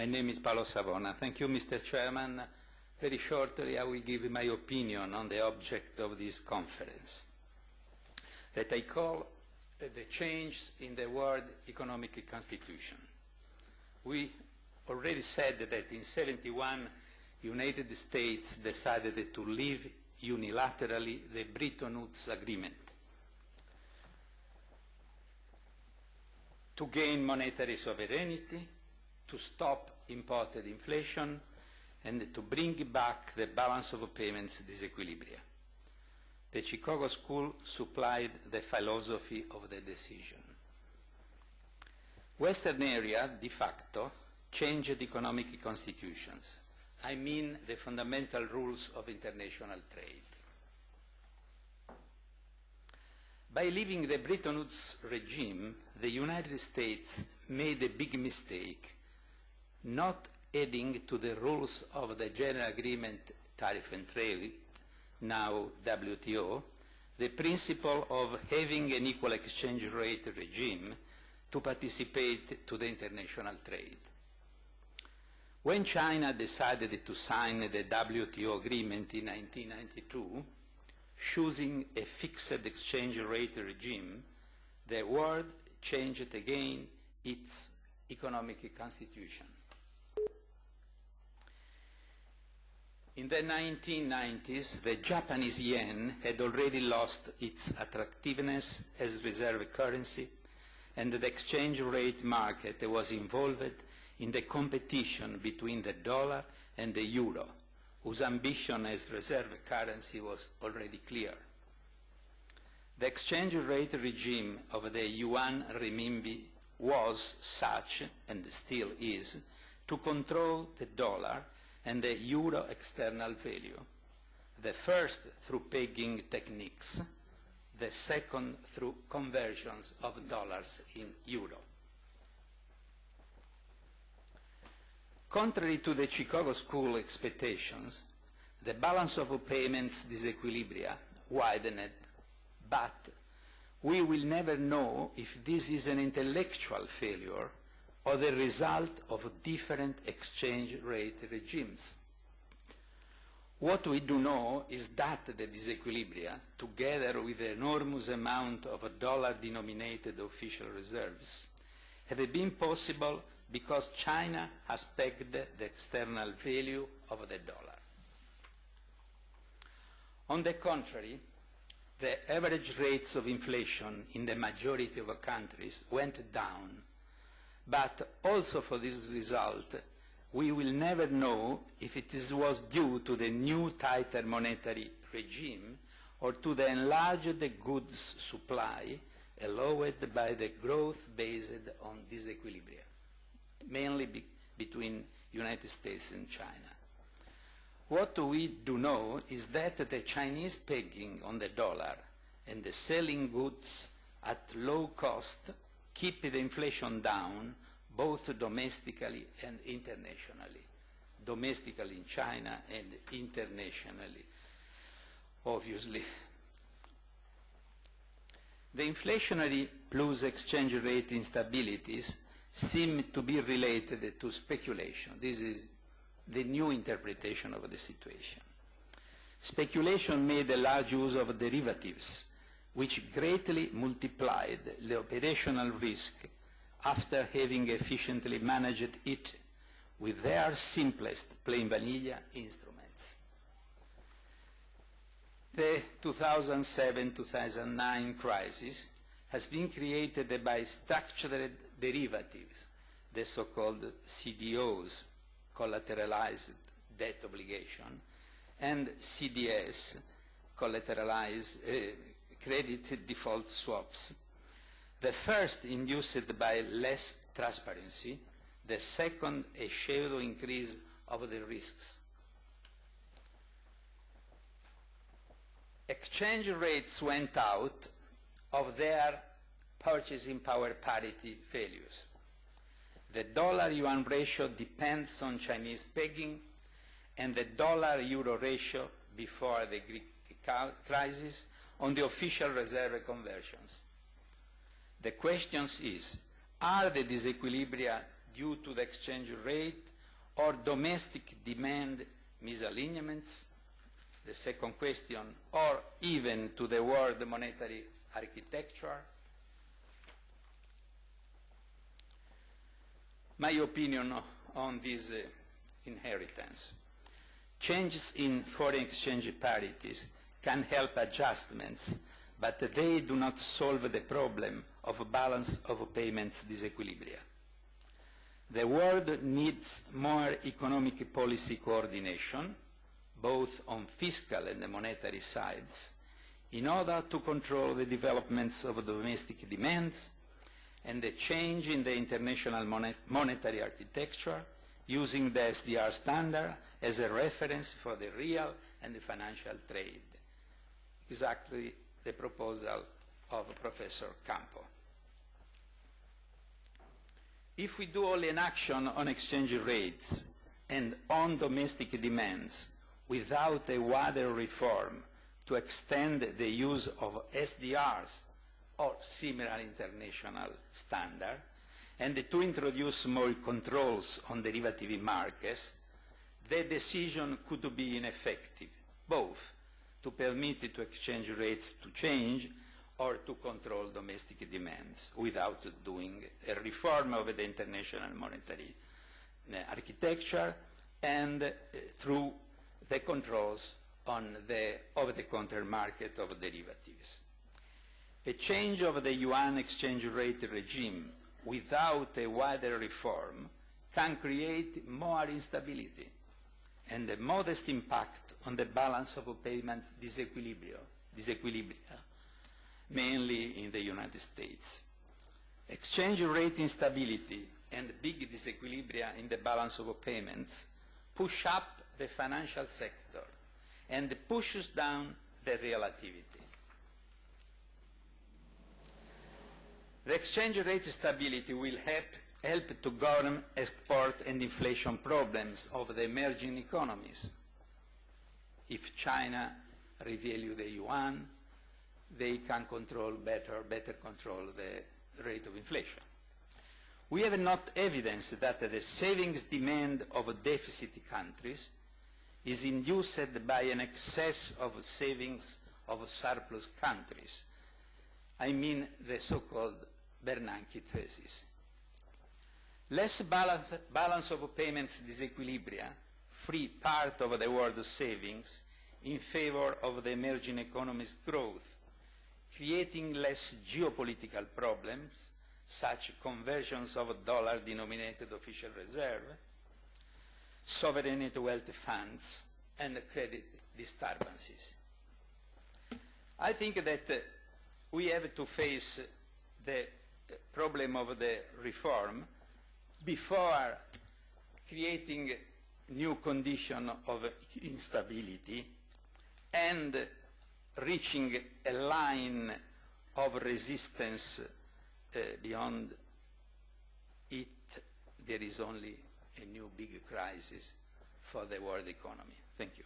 My name is Paolo Savona. Thank you, Mr. Chairman. Very shortly, I will give my opinion on the object of this conference that I call the change in the world economic constitution. We already said that in 1971, United States decided to leave unilaterally the Bretton Woods Agreement to gain monetary sovereignty, to stop imported inflation, and to bring back the balance of payments disequilibria. The Chicago School supplied the philosophy of the decision. Western area, de facto, changed economic constitutions. I mean the fundamental rules of international trade. By leaving the Bretton Woods regime, the United States made a big mistake, not adding to the rules of the General Agreement Tariff and Trade, now WTO, the principle of having an equal exchange rate regime to participate to the international trade. When China decided to sign the WTO agreement in 1992, choosing a fixed exchange rate regime, the world changed again its economic constitution. In the 1990s, the Japanese yen had already lost its attractiveness as reserve currency, and the exchange rate market was involved in the competition between the dollar and the euro, whose ambition as reserve currency was already clear. The exchange rate regime of the yuan renminbi was such, and still is, to control the dollar and the euro external value, the first through pegging techniques, the second through conversions of dollars in euro. Contrary to the Chicago School expectations, the balance of payments disequilibria widened, but we will never know if this is an intellectual failure or the result of different exchange rate regimes. What we do know is that the disequilibria, together with the enormous amount of dollar-denominated official reserves, have been possible because China has pegged the external value of the dollar. On the contrary, the average rates of inflation in the majority of countries went down. But also for this result, we will never know if it was due to the new tighter monetary regime or to the enlarged goods supply allowed by the growth based on disequilibria, mainly between United States and China. What we do know is that the Chinese pegging on the dollar and the selling goods at low cost keep the inflation down, both domestically and internationally. Domestically in China and internationally, obviously. The inflationary plus exchange rate instabilities seem to be related to speculation. This is the new interpretation of the situation. Speculation made a large use of derivatives, which greatly multiplied the operational risk after having efficiently managed it with their simplest plain vanilla instruments. The 2007-2009 crisis has been created by structured derivatives, the so-called CDOs, collateralized debt obligation, and CDS, collateralized credit default swaps. The first induced by less transparency, the second a shadow increase of the risks. Exchange rates went out of their purchasing power parity values. The dollar-yuan ratio depends on Chinese pegging, and the dollar-euro ratio before the Greek crisis on the official reserve conversions. The question is, are the disequilibria due to the exchange rate or domestic demand misalignments? The second question, or even to the world monetary architecture? My opinion on this inheritance. Changes in foreign exchange parities can help adjustments, but they do not solve the problem of balance of payments disequilibria. The world needs more economic policy coordination, both on fiscal and the monetary sides, in order to control the developments of domestic demands and the change in the international monetary architecture, using the SDR standard as a reference for the real and the financial trade. Exactly the proposal of Professor Campo. If we do all inaction on exchange rates and on domestic demands without a wider reform to extend the use of SDRs or similar international standard, and to introduce more controls on derivative markets, the decision could be ineffective, both to permit to exchange rates to change or to control domestic demands without doing a reform of the international monetary architecture and through the controls on the over-the-counter market of derivatives. A change of the yuan exchange rate regime without a wider reform can create more instability and a modest impact on the balance of payment disequilibria, mainly in the United States. Exchange rate instability and big disequilibria in the balance of payments push up the financial sector and pushes down the real activity. The exchange rate stability will help to govern export and inflation problems of the emerging economies. If China revalue the yuan, they can better control the rate of inflation. We have not evidence that the savings demand of deficit countries is induced by an excess of savings of surplus countries. I mean the so-called Bernanke thesis. Less balance of payments disequilibria free part of the world's savings in favor of the emerging economies' growth, creating less geopolitical problems, such conversions of dollar-denominated official reserve, sovereign wealth funds, and credit disturbances. I think that we have to face the problem of the reform before creating new conditions of instability and reaching a line of resistance beyond it, there is only a new big crisis for the world economy. Thank you.